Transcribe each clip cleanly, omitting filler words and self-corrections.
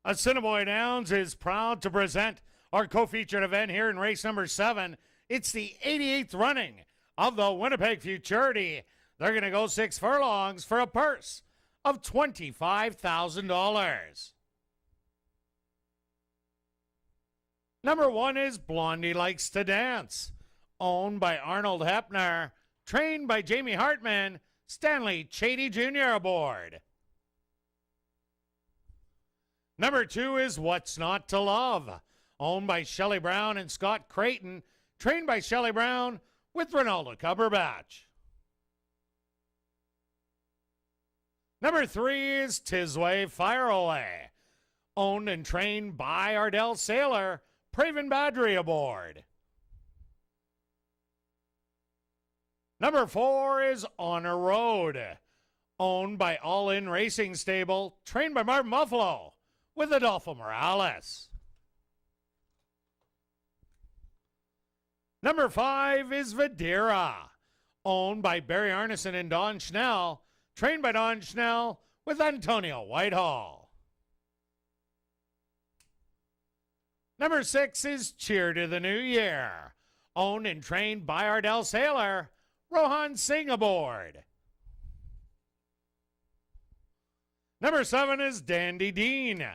Assiniboia Downs is proud to present our co-featured event here in race number 7. It's the 88th running of the Winnipeg Futurity. They're going to go 6 furlongs for a purse of $25,000. Number 1 is Blondie Likes to Dance, owned by Arnold Hepner, trained by Jamie Hartman, Stanley Chady Jr. aboard. Number 2 is What's Not to Love, owned by Shelley Brown and Scott Creighton, trained by Shelley Brown with Ronaldo Cumberbatch. Number 3 is Tisway Fire Away, owned and trained by Ardell Saylor, Praven Badri aboard. Number 4 is Honor Road, owned by All In Racing Stable, trained by Martin Buffalo with Adolfo Morales. Number 5 is Videra, owned by Barry Arneson and Don Schnell, trained by Don Schnell with Antonio Whitehall. Number 6 is Cheer to the New Year, owned and trained by Ardell Saylor, Rohan Singh aboard. Number 7 is Dandy Dean,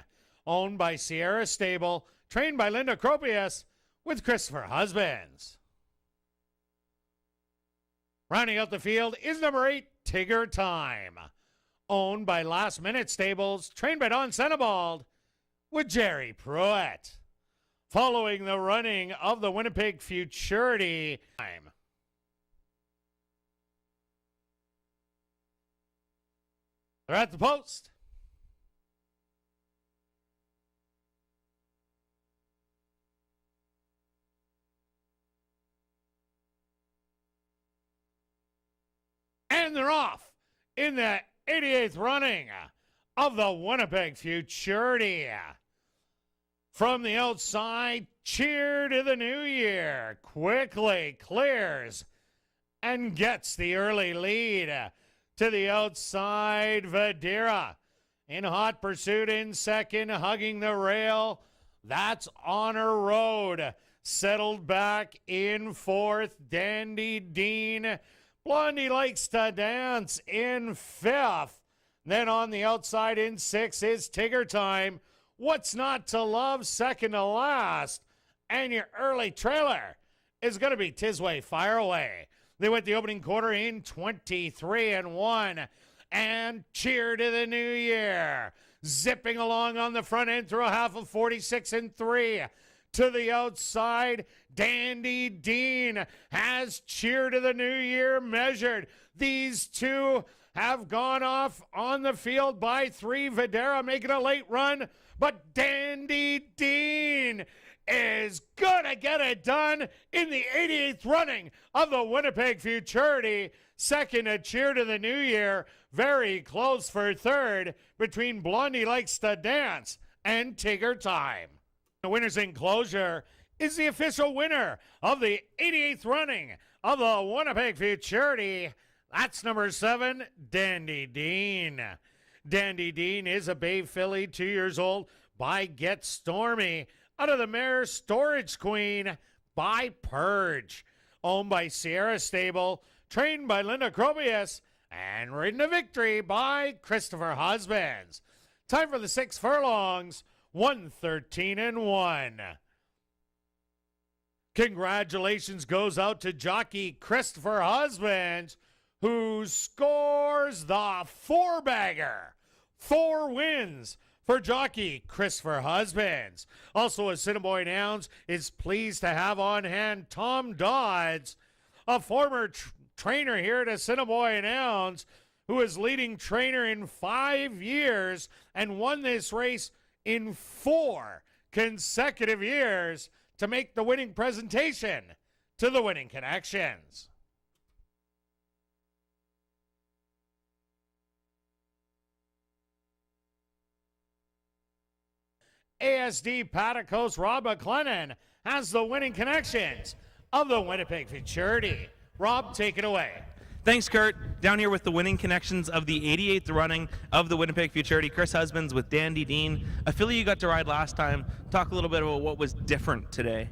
owned by Sierra Stable, trained by Linda Cropius with Christopher Husbands. Rounding out the field is number 8, Tigger Time, owned by Last Minute Stables, trained by Don Senebald with Jerry Pruitt. Following the running of the Winnipeg Futurity time. They're at the post. And they're off in the 88th running of the Winnipeg Futurity. From the outside, Cheer to the New Year quickly clears and gets the early lead. To the outside, Videra in hot pursuit in second, hugging the rail. That's Honor Road. Settled back in fourth, Dandy Dean. Blondie Likes to Dance in fifth. Then on the outside in sixth is Tigger Time. What's Not to Love second to last. And your early trailer is going to be Tisway Fire Away. They went the opening quarter in 23-1. And Cheer to the New Year. Zipping along on the front end through a half of 46-3. To the outside, Dandy Dean has Cheer to the New Year measured. These two have gone off on the field by 3. Videra making a late run, but Dandy Dean is gonna get it done in the 88th running of the Winnipeg Futurity. Second to Cheer to the New Year, very close for third between Blondie Likes to Dance and Tigger Time. The winner's enclosure is the official winner of the 88th running of the Winnipeg Futurity. That's number 7, Dandy Dean. Dandy Dean is a bay filly, 2 years old, by Get Stormy, out of the mare Storage Queen by Purge, owned by Sierra Stable, trained by Linda Crobius, and ridden to victory by Christopher Husbands. Time for the 6 furlongs, 1:13-1. Congratulations goes out to jockey Christopher Husbands, who scores the 4-bagger. 4 wins for jockey Christopher Husbands. Also, Assiniboia Downs is pleased to have on hand Tom Dodds, a former trainer here at Assiniboia Downs, who is leading trainer in 5 years and won this race in 4 consecutive years to make the winning presentation to the Winning Connections. ASD Paddock host Rob McLennan has the Winning Connections of the Winnipeg Futurity. Rob, take it away. Thanks, Kurt. Down here with the winning connections of the 88th running of the Winnipeg Futurity, Chris Husbands with Dandy Dean. A filly you got to ride last time. Talk a little bit about what was different today.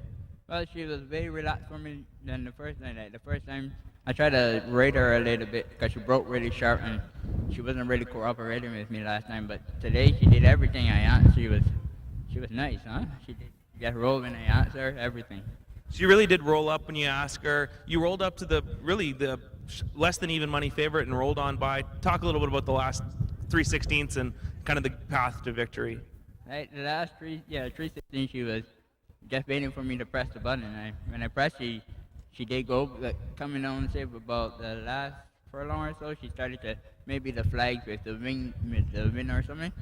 Well, she was very relaxed for me than the first night. Like, the first time, I tried to rate her a little bit because she broke really sharp and she wasn't really cooperating with me last time. But today, she did everything I asked. She was nice, huh? She did get rolled when I asked her, everything. She really did roll up when you asked her. You rolled up to the less than even money favorite and rolled on by. Talk a little bit about the last 3/16ths and kind of the path to victory. Right, the last 3/16, she was just waiting for me to press the button. When I pressed, she did go, like, coming on, say, about the last furlong or so, she started to, maybe the flags with the wing or something,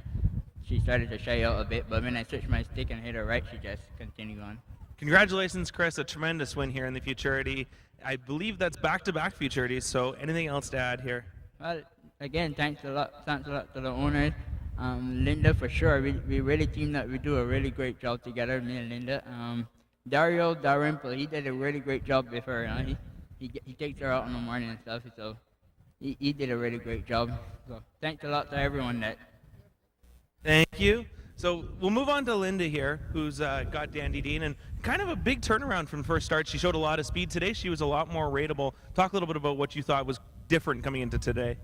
she started to shy out a bit, but when I switched my stick and hit her right, she just continued on. Congratulations, Chris, a tremendous win here in the Futurity. I believe that's back-to-back Futurities, so anything else to add here? Well, again, thanks a lot to the owners. Linda, for sure, we really teamed up. We do a really great job together, me and Linda. Dario Dalrymple, he did a really great job with her. He takes her out in the morning and stuff, so he did a really great job. So thanks a lot to everyone that. Thank you. So we'll move on to Linda here, who's got Dandy Dean, and kind of a big turnaround from first start. She showed a lot of speed today. She was a lot more rateable. Talk a little bit about what you thought was different coming into today.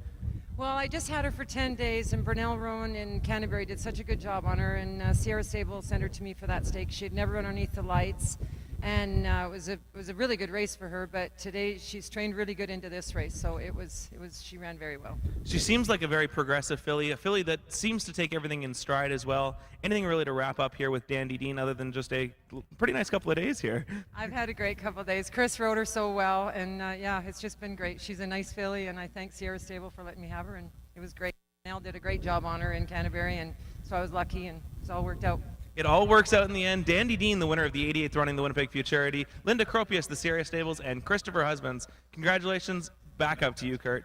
Well, I just had her for 10 days, and Brunel Rowan in Canterbury did such a good job on her, and Sierra Stable sent her to me for that stake. She had never run underneath the lights, and it was a really good race for her, but today she's trained really good into this race, so she ran very well. She seems like a very progressive filly, a filly that seems to take everything in stride as well. Anything really to wrap up here with Dandy Dean other than just a pretty nice couple of days here? I've had a great couple of days. Chris rode her so well, and it's just been great. She's a nice filly, and I thank Sierra Stable for letting me have her, and it was great. Nell did a great job on her in Canterbury, and so I was lucky, and it's all worked out. It all works out in the end. Dandy Dean, the winner of the 88th running the Winnipeg Futurity. Linda Cropius, the Sierra Stables, and Christopher Husbands. Congratulations. Back up to you, Kurt.